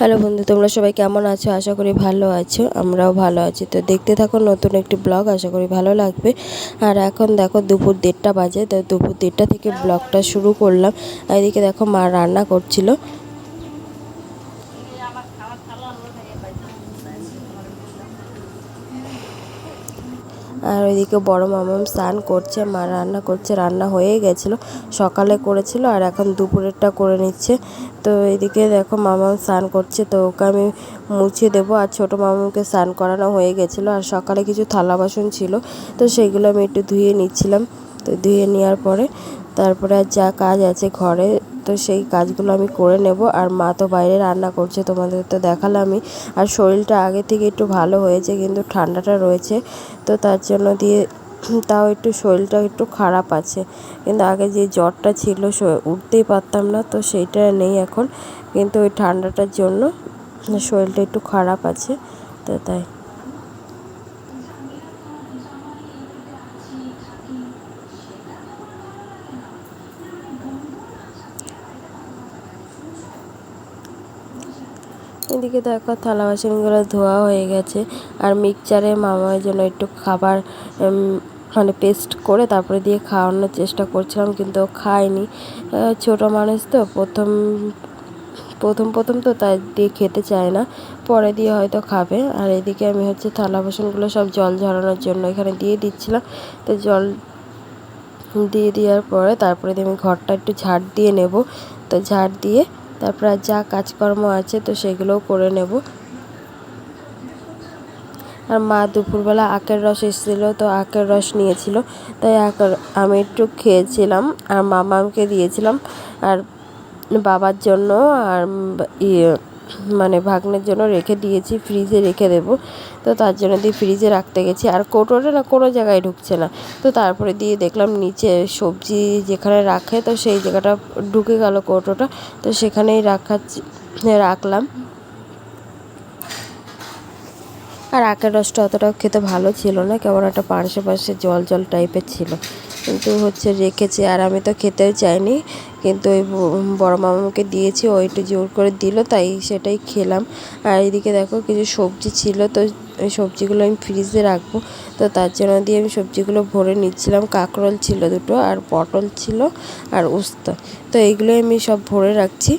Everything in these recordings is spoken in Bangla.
হ্যালো বন্ধু, তোমরা সবাই কেমন আছো? আশা করি ভালো আছো। আমরাও ভালো আছি। তো দেখতে থাকো নতুন একটি ব্লগ, আশা করি ভালো লাগবে। আর এখন দেখো দুপুর 1:30 বাজে। তো দুপুর 1:30 থেকে ব্লগটা শুরু করলাম। এদিকে দেখো মা রান্না করছিল। আর ওইদিকে বড় মামাম স্নান করছে, মা রান্না করছে। রান্না হয়ে গেছিলো, সকালে করেছিল, আর এখন দুপুরেরটা করে নিচ্ছে। তো এদিকে দেখো মামাম স্নান করছে, তো ওকে আমি মুছে দেবো। আর ছোটো মামামকে স্নান করানো হয়ে গেছিলো। আর সকালে কিছু থালা বাসন ছিল, তো সেগুলো আমি একটু ধুয়ে নিচ্ছিলাম। তো ধুয়ে নেওয়ার পরে তারপরে আর যা কাজ আছে ঘরে, তো সেই কাজগুলো আমি করে নেব। আর মা তো বাইরে রান্না করছে, তোমাদের তো দেখালামই। আর শরীরটা আগে থেকে একটু ভালো হয়েছে, কিন্তু ঠান্ডাটা রয়েছে, তো তার জন্য দিয়ে তাও একটু শরীরটা একটু খারাপ আছে। কিন্তু আগে যে জ্বরটা ছিল উঠতেই পারতাম না, তো সেইটা নেই এখন। কিন্তু ওই ঠান্ডাটার জন্য শরীরটা একটু খারাপ আছে, তো তাই। এদিকে দেখো থালা বাসনগুলো ধোয়া হয়ে গেছে। আর মিক্সচারে মামার জন্য একটু খাবার মানে পেস্ট করে তারপরে দিয়ে খাওয়ানোর চেষ্টা করছিলাম, কিন্তু ও খায়নি। ছোটো মানুষ তো, প্রথম প্রথম তো, তাই দিয়ে খেতে চায় না। পরে দিয়ে হয়তো খাবে। আর এদিকে আমি হচ্ছে থালা বাসনগুলো সব জল ঝরানোর জন্য এখানে দিয়ে দিচ্ছিলাম। তো জল দিয়ে দেওয়ার পরে তারপরে আমি ঘরটা একটু ঝাড় দিয়ে নেব। তো ঝাড় দিয়ে তারপর আর যা কাজকর্ম আছে তো সেগুলোও করে নেব। আর মা দুপুরবেলা আখের রস এসেছিলো, তো আখের রস নিয়েছিল, তাই আমি একটু খেয়েছিলাম। আর মামাকে দিয়েছিলাম। আর বাবার জন্য আর ইয়ে মানে ভাগ্নের জন্য রেখে দিয়েছি, ফ্রিজে রেখে দেবো। তো তার জন্য দিয়ে ফ্রিজে রাখতে গেছি। আর কৌটোটা না কোনো জায়গায় ঢুকছে না। তো তারপরে দিয়ে দেখলাম নিচে সবজি যেখানে রাখে, তো সেই জায়গাটা ঢুকে গেল কৌটোটা। তো সেখানেই রাখলাম। আর আখের রসটা অতটাও খেতে ভালো ছিল না, কেমন একটা পানসে পানসে জল জল টাইপের ছিল। কিন্তু হচ্ছে রেখেছে, আর আমি তো খেতেও চাইনি, কিন্তু ওই বড় মামাকে দিয়েছি, ও একটু জোর করে দিল, তাই সেটাই খেলাম। আর এদিকে দেখো কিছু সবজি ছিল, তো ওই সবজিগুলো আমি ফ্রিজে রাখবো। তো তার জন্য দিয়ে আমি সবজিগুলো ভরে নিচ্ছিলাম। কাঁকরোল ছিল দুটো, আর পটল ছিল, আর উস্তা। তো এইগুলোই আমি সব ভরে রাখছি।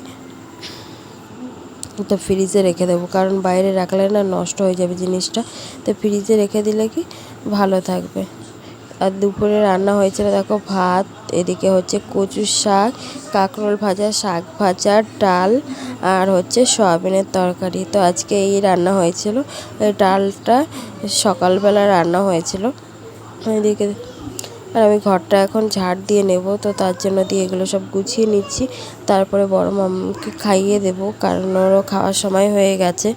তো ফ্রিজে রেখে দেবো, কারণ বাইরে রাখলে না নষ্ট হয়ে যাবে জিনিসটা। তো ফ্রিজে রেখে দিলে কি ভালো থাকবে। আর দুপুরে রান্না হয়েছিল দেখো ভাত, এদিকে হচ্ছে কচুর শাক, কাঁকরোল ভাজা, শাক ভাজা, ডাল, আর হচ্ছে সয়াবিনের তরকারি। তো আজকে এই রান্না হয়েছিল। এই ডালটা সকালবেলা রান্না হয়েছিল। এদিকে আর আমি ঘরটা এখন ঝাড় দিয়ে নেব, তো তার জন্য দিয়ে এগুলো সব গুছিয়ে নিচ্ছি। তারপরে বড় মামাকে খাইয়ে দেব, কারণ ওরও খাওয়ার সময় হয়ে গেছে।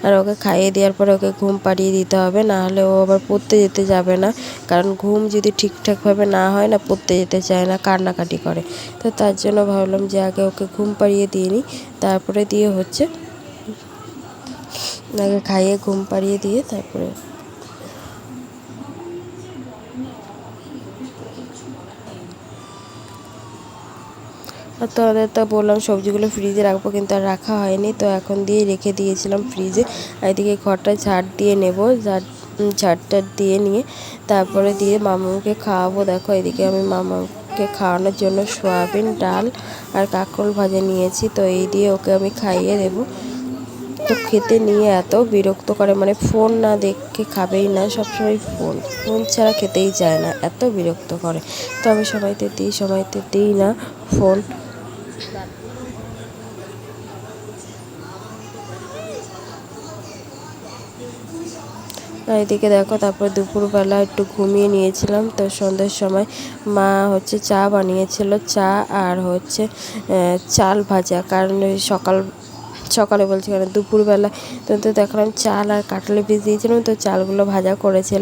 আর ওকে খাইয়ে দেওয়ার পরে ওকে ঘুম পাড়িয়ে দিতে হবে, না হলে ও আবার পড়তে যেতে যাবে না। কারণ ঘুম যদি ঠিকঠাকভাবে না হয় না, পড়তে যেতে চায় না, কান্নাকাটি করে। তো তার জন্য ভাবলাম যে আগে ওকে ঘুম পাড়িয়ে দিয়ে নিই, তারপরে দিয়ে হচ্ছে আগে খাইয়ে ঘুম পাড়িয়ে দিয়ে তারপরে। আর তোমাদের তো বললাম সবজিগুলো ফ্রিজে রাখবো, কিন্তু আর রাখা হয়নি, তো এখন দিয়ে রেখে দিয়েছিলাম ফ্রিজে। আর এদিকে ঘরটা ঝাড় দিয়ে নেব। ঝাড়টা দিয়ে নিয়ে তারপরে দিয়ে মামাকে খাওয়াবো। দেখো এদিকে আমি মামাকে খাওয়ানোর জন্য সয়াবিন, ডাল, আর কাঁকরোল ভাজা নিয়েছি। তো এই দিয়ে ওকে আমি খাইয়ে দেবো। তো খেতে নিয়ে এত বিরক্ত করে, মানে ফোন না দেখে খাবেই না, সবসময় ফোন ফোন ছাড়া খেতেই চায় না, এত বিরক্ত করে। তো আমি সময়তে দিই, সময়তে দিই না ফোন। আর এদিকে দেখো তারপর দুপুরবেলা একটু ঘুমিয়ে নিয়েছিলাম। তো সন্ধ্যের সময় মা হচ্ছে চা বানিয়েছিল, চা আর হচ্ছে চাল ভাজা। কারণ ওই সকালে বলছি, কারণ দুপুরবেলা তো দেখলাম চাল আর কাঁঠালের বীজ দিয়েছিলাম, তো চালগুলো ভাজা করেছিলাম।